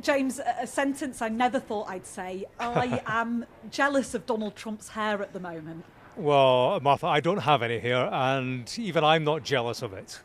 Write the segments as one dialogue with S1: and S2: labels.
S1: James, a sentence I never thought I'd say. I am jealous of Donald Trump's hair at the moment.
S2: Well, Martha, I don't have any hair, and even I'm not jealous of it.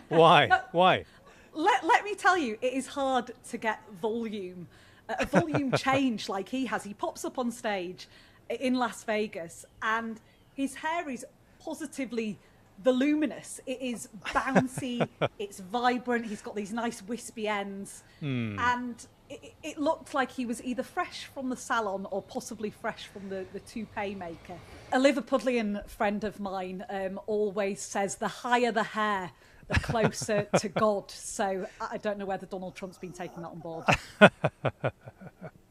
S2: Why?
S1: No,
S2: Why?
S1: let me tell you, it is hard to get volume, a volume change like he has. He pops up on stage in Las Vegas, and his hair is positively voluminous. It is bouncy, it's vibrant, he's got these nice wispy ends, and it looked like he was either fresh from the salon or possibly fresh from the toupee maker. A Liverpudlian friend of mine always says the higher the hair, the closer to God. So I don't know whether Donald Trump's been taking that on board.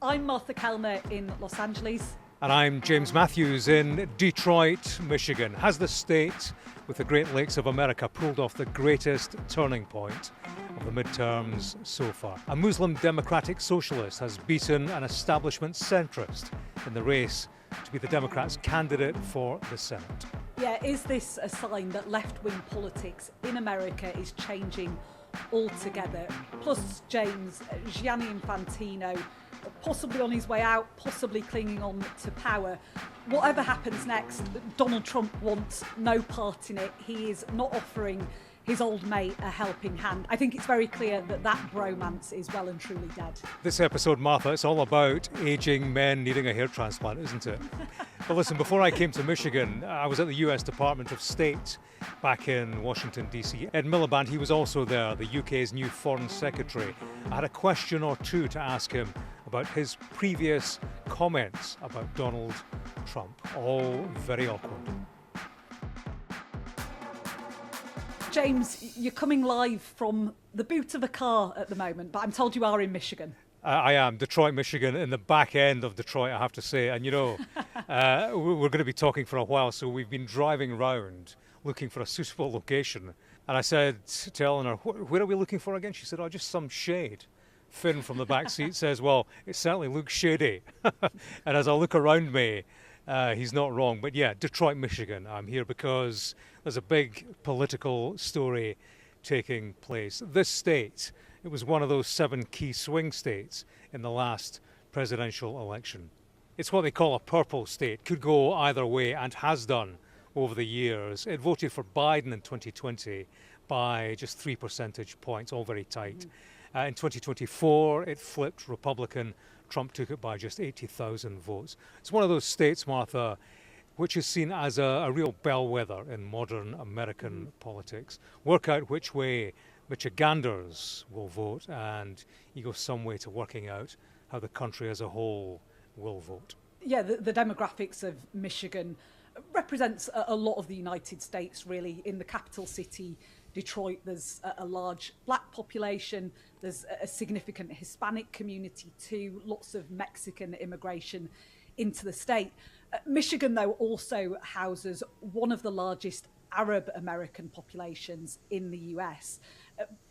S1: I'm Martha Kellner in Los Angeles.
S2: And I'm James Matthews in Detroit, Michigan. Has the state with the Great Lakes of America pulled off the greatest turning point of the midterms so far? A Muslim democratic socialist has beaten an establishment centrist in the race to be the Democrats' candidate for the Senate.
S1: Yeah, is this a sign that left-wing politics in America is changing altogether? Plus, James, Gianni Infantino, possibly on his way out, possibly clinging on to power. Whatever happens next, Donald Trump wants no part in it. He is not offering his old mate a helping hand. I think it's very clear that that bromance is well and truly dead.
S2: This episode, Martha, it's all about aging men needing a hair transplant, isn't it? But listen, before I came to Michigan, I was at the US Department of State back in Washington, D.C. Ed Miliband, he was also there, the UK's new Foreign Secretary. I had a question or two to ask him about his previous comments about Donald Trump. All very awkward.
S1: James, you're coming live from the boot of a car at the moment, but I'm told you are in Michigan.
S2: I am, Detroit, Michigan, in the back end of Detroit, I have to say. And, you know, we're going to be talking for a while, so we've been driving around looking for a suitable location. And I said to Eleanor, where are we looking for again? She said, oh, just some shade. Finn from the back seat says, well, it certainly looks shady. And as I look around me, he's not wrong. But yeah, Detroit, Michigan. I'm here because there's a big political story taking place. This state, it was one of those 7 key swing states in the last presidential election. It's what they call a purple state. Could go either way and has done over the years. It voted for Biden in 2020 by just 3 percentage points, all very tight. In 2024, it flipped Republican. Trump took it by just 80,000 votes. It's one of those states, Martha, which is seen as a real bellwether in modern American politics. Work out which way Michiganders will vote, and you go some way to working out how the country as a whole will vote.
S1: Yeah, the demographics of Michigan represents a lot of the United States, really. In the capital city, Detroit, there's a large black population, there's a significant Hispanic community too, lots of Mexican immigration into the state. Michigan, though, also houses one of the largest Arab American populations in the US.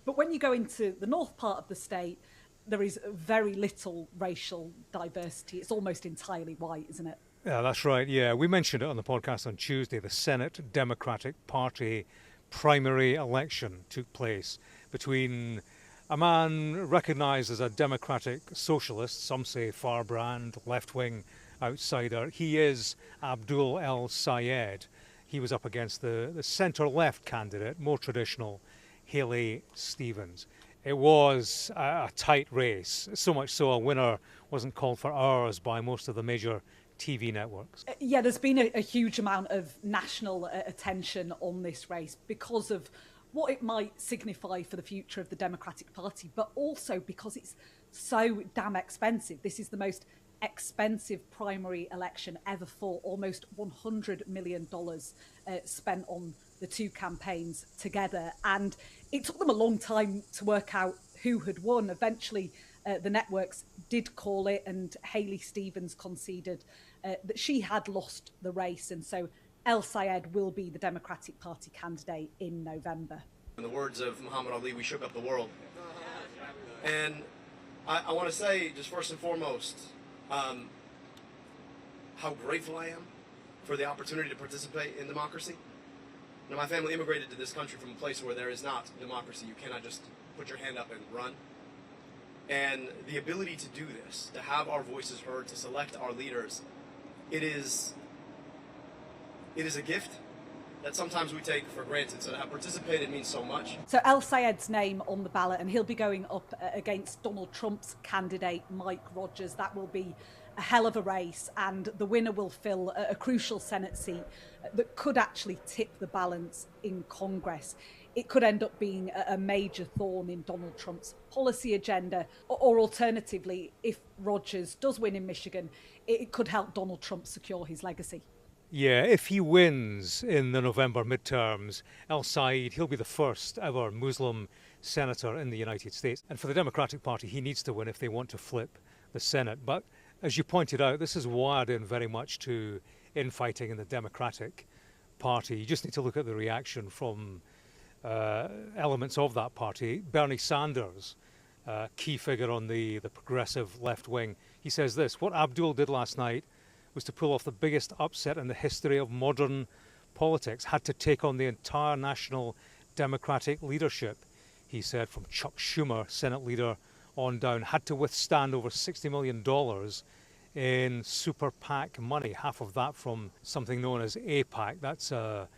S1: But when you go into the north part of the state, there is very little racial diversity. It's almost entirely white, isn't it?
S2: Yeah, that's right. Yeah, we mentioned it on the podcast on Tuesday. The Senate Democratic Party primary election took place between a man recognized as a democratic socialist, some say firebrand, left-wing outsider. He is Abdul El-Sayed. He was up against the centre-left candidate, more traditional, Haley Stevens. It was a tight race, so much so a winner wasn't called for hours by most of the major TV networks.
S1: Yeah, there's been a huge amount of national attention on this race because of what it might signify for the future of the Democratic Party, but also because it's so damn expensive. This is the most expensive primary election ever fought, almost $100 million spent on the two campaigns together. And it took them a long time to work out who had won. Eventually, the networks did call it, and Haley Stevens conceded that she had lost the race. And so El-Sayed will be the Democratic Party candidate in November.
S3: In the words of Muhammad Ali, we shook up the world. And I want to say, just first and foremost, how grateful I am for the opportunity to participate in democracy. Now, my family immigrated to this country from a place where there is not democracy. You cannot just put your hand up and run. And the ability to do this, to have our voices heard, to select our leaders, it is a gift that sometimes we take for granted. So to have participated means so much.
S1: So El-Sayed's name on the ballot, and he'll be going up against Donald Trump's candidate, Mike Rogers. That will be a hell of a race, and the winner will fill a crucial Senate seat that could actually tip the balance in Congress. It could end up being a major thorn in Donald Trump's policy agenda, or alternatively, if Rogers does win in Michigan, it could help Donald Trump secure his legacy.
S2: Yeah, if he wins in the November midterms, El-Sayed, he'll be the first ever Muslim senator in the United States. And for the Democratic Party, he needs to win if they want to flip the Senate. But as you pointed out, this is wired in very much to infighting in the Democratic Party. You just need to look at the reaction from elements of that party. Bernie Sanders, key figure on the progressive left wing, he says this: what Abdul did last night was to pull off the biggest upset in the history of modern politics, had to take on the entire national Democratic leadership, he said, from Chuck Schumer, Senate leader, on down, had to withstand over $60 million in super PAC money, half of that from something known as AIPAC. That's a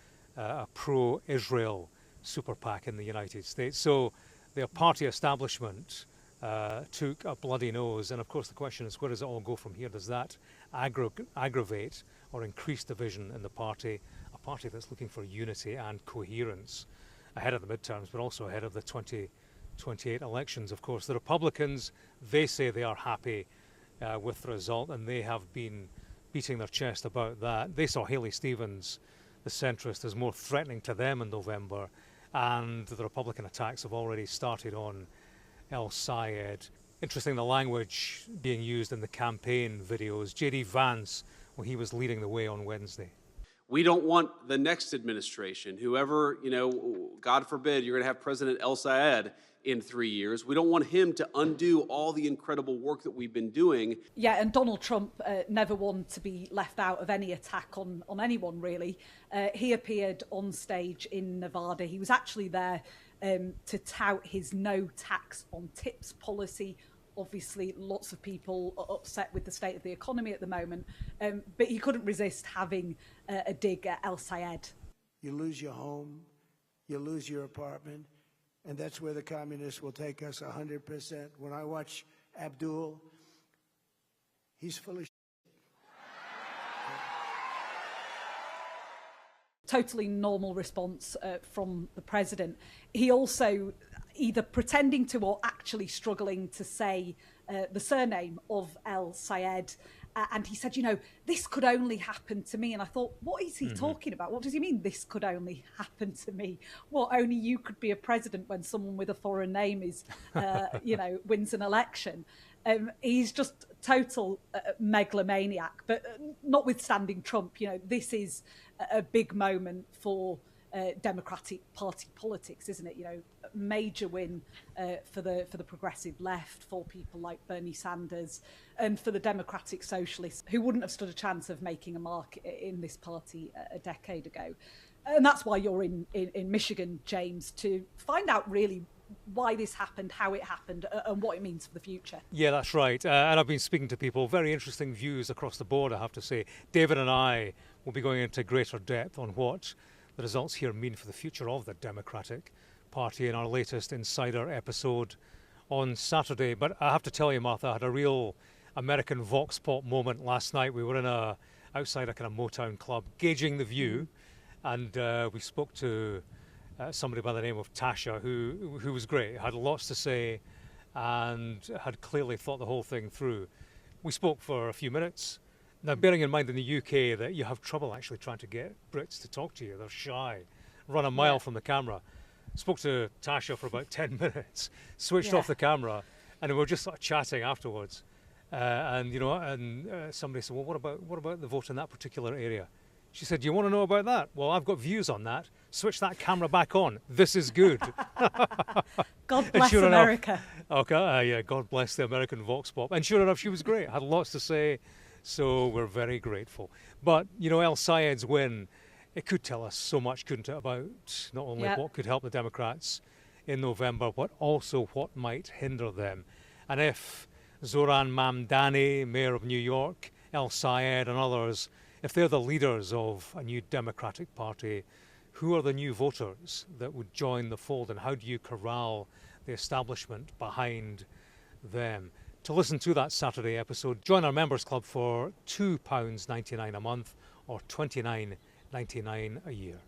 S2: pro-Israel super PAC in the United States. So their party establishment took a bloody nose. And of course the question is, where does it all go from here? Does that aggravate or increase division in the party? A party that's looking for unity and coherence ahead of the midterms, but also ahead of the 2028 elections. Of course, the Republicans, they say they are happy with the result, and they have been beating their chest about that. They saw Haley Stevens, the centrist, as more threatening to them in November, and the Republican attacks have already started on El-Sayed. Interesting, the language being used in the campaign videos. J.D. Vance, well, he was leading the way on Wednesday.
S4: We don't want the next administration, whoever, God forbid, you're going to have President El-Sayed in 3 years. We don't want him to undo all the incredible work that we've been doing.
S1: Yeah, and Donald Trump never wanted to be left out of any attack on anyone, really. He appeared on stage in Nevada. He was actually there to tout his no tax on tips policy. Obviously, lots of people are upset with the state of the economy at the moment, but he couldn't resist having a dig at El-Sayed.
S5: You lose your home, you lose your apartment, and that's where the communists will take us 100%. When I watch Abdul, he's full of shit.
S1: Totally normal response from the president. He also either pretending to or actually struggling to say the surname of El-Sayed. And he said, this could only happen to me. And I thought, what is he talking about? What does he mean, this could only happen to me? What, only you could be a president when someone with a foreign name is, wins an election? He's just total megalomaniac. But notwithstanding Trump, this is a big moment for Democratic Party politics, isn't it? Major win for the progressive left, for people like Bernie Sanders, and for the Democratic Socialists, who wouldn't have stood a chance of making a mark in this party a decade ago. And that's why you're in Michigan, James, to find out really why this happened, how it happened, and what it means for the future.
S2: Yeah, that's right. And I've been speaking to people, very interesting views across the board, I have to say. David and I will be going into greater depth on what the results here mean for the future of the Democratic Party in our latest Insider episode on Saturday. But I have to tell you, Martha, I had a real American Vox Pop moment last night. We were outside a kind of Motown club, gauging the view, and we spoke to somebody by the name of Tasha, who was great, had lots to say, and had clearly thought the whole thing through. We spoke for a few minutes. Now, bearing in mind in the UK that you have trouble actually trying to get Brits to talk to you, they're shy, run a mile from the camera. Spoke to Tasha for about 10 minutes, switched off the camera, and we were just sort of chatting afterwards. Somebody said, well, what about the vote in that particular area? She said, do you want to know about that? Well, I've got views on that. Switch that camera back on. This is good.
S1: God bless America.
S2: God bless the American Vox Pop. And sure enough, she was great. Had lots to say. So we're very grateful. But, El-Sayed's win, it could tell us so much, couldn't it, about not only what could help the Democrats in November, but also what might hinder them. And if Zohran Mamdani, mayor of New York, El-Sayed and others, if they're the leaders of a new Democratic Party, who are the new voters that would join the fold, and how do you corral the establishment behind them? To listen to that Saturday episode, join our members club for £2.99 a month or $29.99 a year.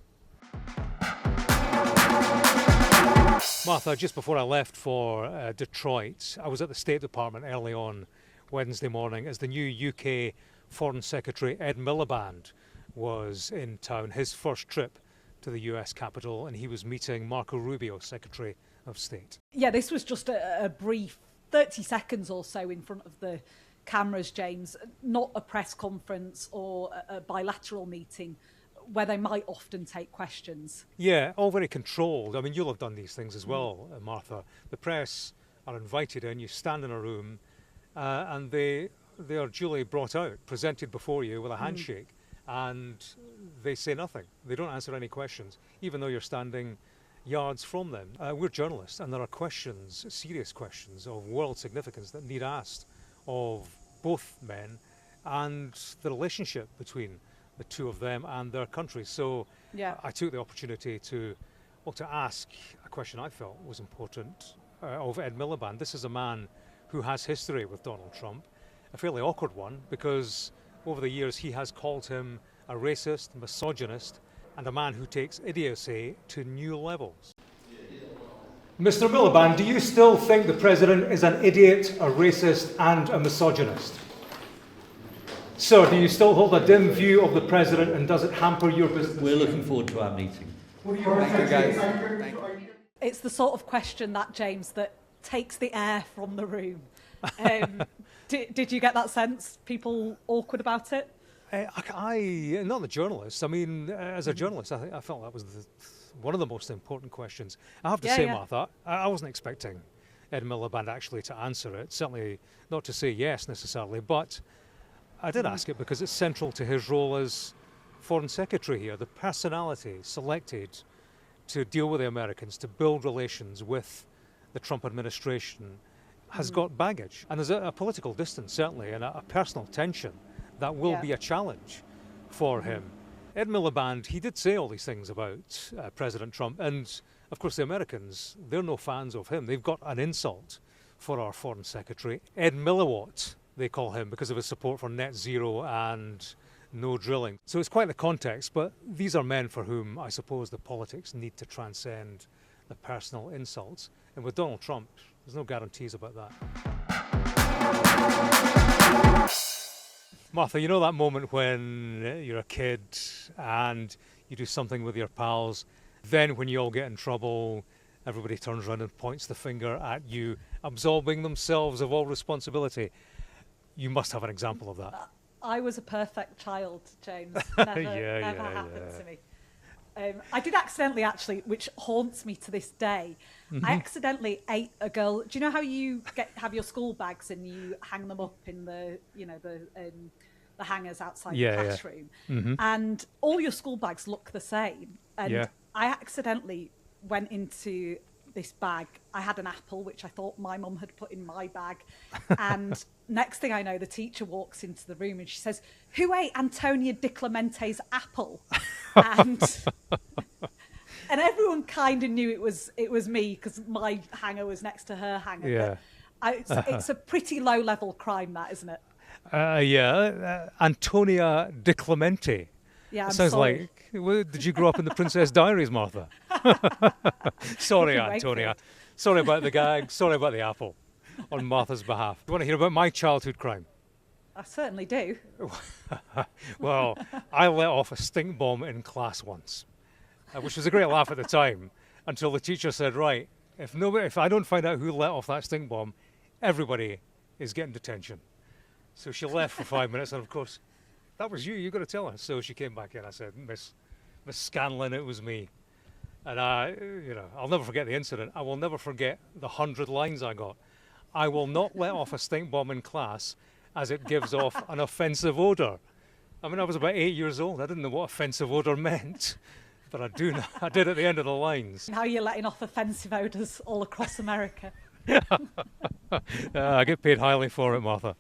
S2: Martha, just before I left for Detroit, I was at the State Department early on Wednesday morning as the new UK Foreign Secretary Ed Miliband was in town, his first trip to the US Capitol, and he was meeting Marco Rubio, Secretary of State.
S1: Yeah, this was just a brief 30 seconds or so in front of the cameras, James, not a press conference or a bilateral meeting where they might often take questions.
S2: Yeah, all very controlled. I mean, you'll have done these things as well, Martha. The press are invited in, you stand in a room, and they are duly brought out, presented before you with a handshake, and they say nothing. They don't answer any questions, even though you're standing yards from them. We're journalists, and there are questions, serious questions of world significance that need asked of both men and the relationship between the two of them and their countries. So I took the opportunity to ask a question I felt was important of Ed Miliband. This is a man who has history with Donald Trump, a fairly awkward one, because over the years he has called him a racist, misogynist, and a man who takes idiocy to new levels. Mr. Miliband, do you still think the president is an idiot, a racist, and a misogynist? Sir, do you still hold a dim view of the president, and does it hamper your business?
S6: We're looking forward to our meeting.
S7: Thank you, guys. Thank you.
S1: It's the sort of question that, James, that takes the air from the room. Did you get that sense? People awkward about it?
S2: I not the journalist. I mean, as a journalist, I felt that was one of the most important questions. I have to say, Martha, I wasn't expecting Ed Miliband actually to answer it. Certainly not to say yes necessarily, but I did ask it because it's central to his role as Foreign Secretary here. The personality selected to deal with the Americans, to build relations with the Trump administration, has got baggage. And there's a political distance, certainly, and a personal tension that will be a challenge for him. Ed Miliband, he did say all these things about President Trump, and of course the Americans, they're no fans of him. They've got an insult for our Foreign Secretary. Ed Milliwatt, they call him, because of his support for net zero and no drilling. So it's quite the context, but these are men for whom I suppose the politics need to transcend the personal insults. And with Donald Trump, there's no guarantees about that. Martha, you know that moment when you're a kid and you do something with your pals, then when you all get in trouble, everybody turns around and points the finger at you, absolving themselves of all responsibility. You must have an example of that.
S1: I was a perfect child, James. Never happened to me. I did accidentally, actually, which haunts me to this day. I accidentally ate a girl. Do you know how you have your school bags and you hang them up in the hangers outside the classroom, and all your school bags look the same. And I accidentally went into this bag. I had an apple, which I thought my mum had put in my bag, and next thing I know, the teacher walks into the room and she says, "Who ate Antonia Di Clemente's apple?" And everyone kind of knew it was me because my hanger was next to her hanger.
S2: Yeah.
S1: But it's a pretty low level crime, that, isn't it?
S2: Antonia Di Clemente.
S1: Yeah, I'm
S2: sounds
S1: sorry.
S2: like. Did you grow up in the Princess Diaries, Martha? Sorry, Antonia. Sorry about the gag. Sorry about the apple. On Martha's behalf. Do you want to hear about my childhood crime?
S1: I certainly do.
S2: Well, I let off a stink bomb in class once, which was a great laugh at the time, until the teacher said, "Right, if I don't find out who let off that stink bomb, everybody is getting detention." So she left for 5 minutes, and of course, "That was you. You got to tell her." So she came back in. I said, "Miss Scanlon, it was me." And I'll never forget the incident. I will never forget the 100 lines I got. "I will not let off a stink bomb in class, as it gives off an offensive odour." I mean, I was about 8 years old. I didn't know what offensive odour meant, but I do know. I did at the end of the lines.
S1: How you're letting off offensive odours all across America.
S2: I get paid highly for it, Martha.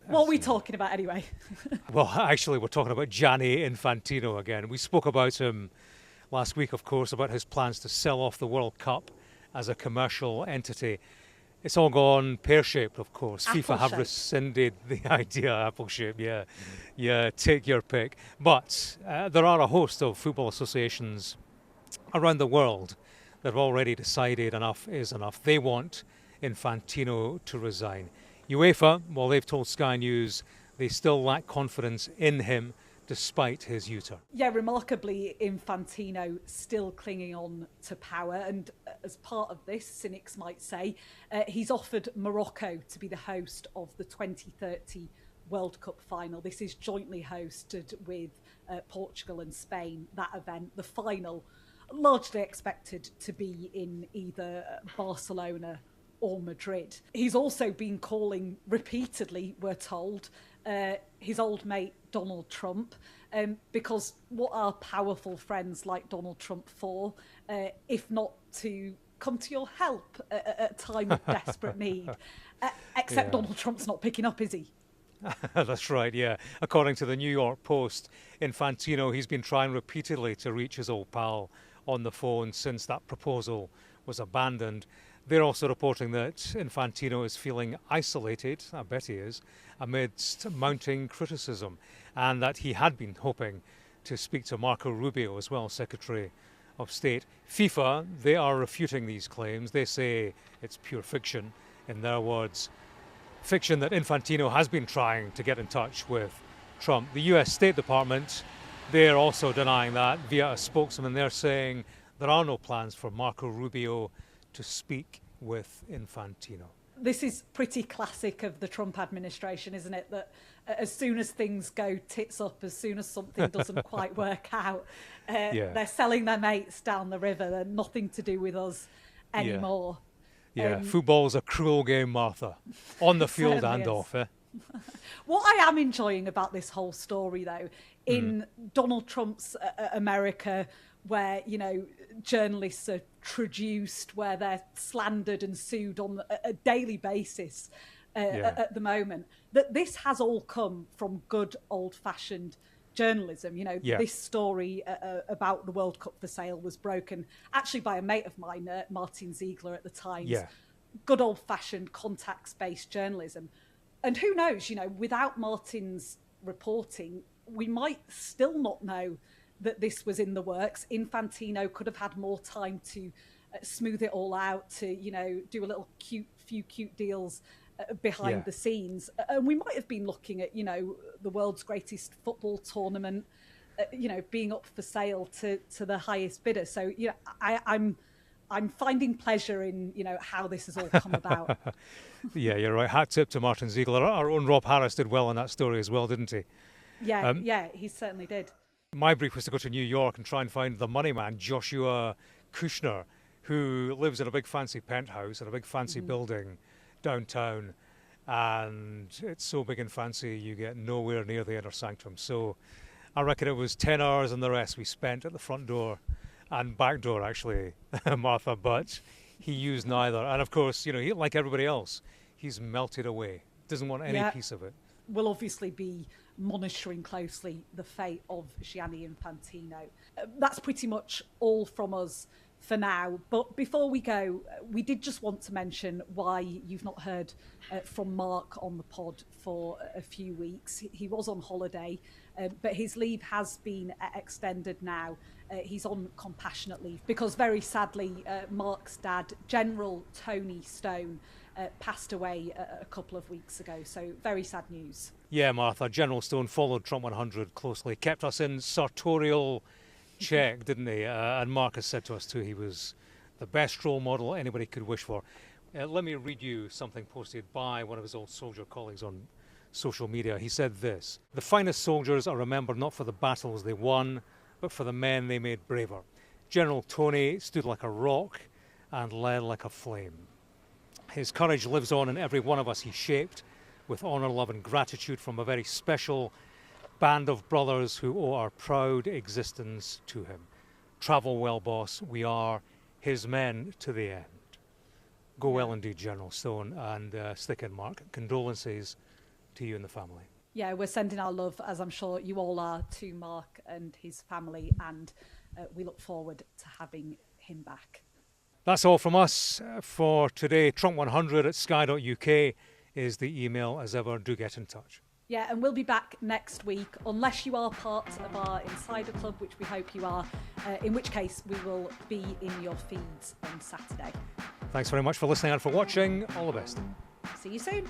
S1: What are we talking about anyway?
S2: Well, actually, we're talking about Gianni Infantino again. We spoke about him last week, of course, about his plans to sell off the World Cup as a commercial entity. It's all gone pear-shaped, of course. FIFA have rescinded the idea, apple-shaped, yeah. Yeah, take your pick. But there are a host of football associations around the world that have already decided enough is enough. They want Infantino to resign. UEFA, well, they've told Sky News they still lack confidence in him despite his U-turn.
S1: Yeah, remarkably, Infantino still clinging on to power. And as part of this, cynics might say, he's offered Morocco to be the host of the 2030 World Cup final. This is jointly hosted with Portugal and Spain, that event. The final, largely expected to be in either Barcelona or Madrid. He's also been calling repeatedly, we're told, his old mate Donald Trump, because what are powerful friends like Donald Trump for, if not to come to your help at a time of desperate need? Except Donald Trump's not picking up, is he?
S2: That's right, yeah. According to the New York Post, Infantino, he's been trying repeatedly to reach his old pal on the phone since that proposal was abandoned. They're also reporting that Infantino is feeling isolated, I bet he is, amidst mounting criticism, and that he had been hoping to speak to Marco Rubio as well, Secretary of State. FIFA, they are refuting these claims. They say it's pure fiction, in their words. Fiction that Infantino has been trying to get in touch with Trump. The US State Department, they're also denying that via a spokesman. They're saying there are no plans for Marco Rubio to speak with Infantino.
S1: This is pretty classic of the Trump administration, isn't it? That as soon as things go tits up, as soon as something doesn't quite work out, they're selling their mates down the river. They're nothing to do with us anymore.
S2: Yeah, football's a cruel game, Martha. On the field and off, eh?
S1: What I am enjoying about this whole story, though, in Donald Trump's America, where, you know, journalists are traduced, where they're slandered and sued on a daily basis at the moment, that this has all come from good old-fashioned journalism. You know, this story about the World Cup for sale was broken actually by a mate of mine, Martin Ziegler at the Times. Yeah. Good old-fashioned contacts-based journalism. And who knows, you know, without Martin's reporting, we might still not know that this was in the works. Infantino could have had more time to smooth it all out, to, you know, do a little few cute deals behind the scenes. And we might have been looking at, you know, the world's greatest football tournament, you know, being up for sale to the highest bidder. So, you know, I'm finding pleasure in, you know, how this has all come about.
S2: Yeah, you're right. Hat tip to Martin Ziegler. Our own Rob Harris did well in that story as well, didn't he?
S1: Yeah, he certainly did.
S2: My brief was to go to New York and try and find the money man, Joshua Kushner, who lives in a big fancy penthouse in a big fancy building downtown. And it's so big and fancy, you get nowhere near the inner sanctum. So I reckon it was 10 hours and the rest we spent at the front door and back door, actually, Martha. But he used neither. And of course, you know, he, like everybody else, he's melted away. Doesn't want any piece of it.
S1: Will obviously be monitoring closely the fate of Gianni Infantino. That's pretty much all from us for now. But before we go, we did just want to mention why you've not heard from Mark on the pod for a few weeks. He was on holiday, but his leave has been extended now. He's on compassionate leave because very sadly, Mark's dad, General Tony Stone, passed away a couple of weeks ago. So very sad news.
S2: Yeah, Martha, General Stone followed Trump 100 closely, kept us in sartorial check, didn't he? And Mark has said to us too, he was the best role model anybody could wish for. Let me read you something posted by one of his old soldier colleagues on social media. He said this: "The finest soldiers are remembered not for the battles they won, but for the men they made braver. General Tony stood like a rock and led like a flame. His courage lives on in every one of us he shaped, with honour, love and gratitude from a very special band of brothers who owe our proud existence to him. Travel well, boss. We are his men to the end. Go well indeed, General Stone, and stick in, Mark. Condolences to you and the family.
S1: Yeah, we're sending our love, as I'm sure you all are, to Mark and his family, and we look forward to having him back.
S2: That's all from us for today. Trump100@sky.uk is the email. As ever, do get in touch.
S1: Yeah, and we'll be back next week, unless you are part of our Insider Club, which we hope you are, in which case we will be in your feeds on Saturday.
S2: Thanks very much for listening and for watching. All the best.
S1: See you soon.